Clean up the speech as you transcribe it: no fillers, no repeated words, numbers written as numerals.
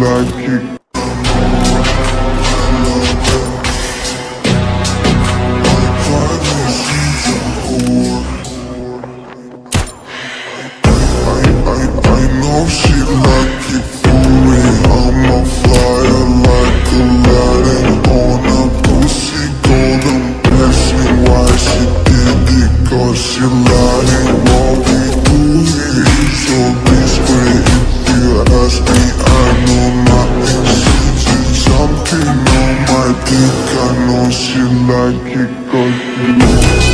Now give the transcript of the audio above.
like it. I know she like it for me. I'm a flyer like Aladdin on a pussy golden blessing. Why she did it? Cause she lying. What we do here is so discreet. If you ask me, I know nothing. She's something on my dick. I know she like it cause she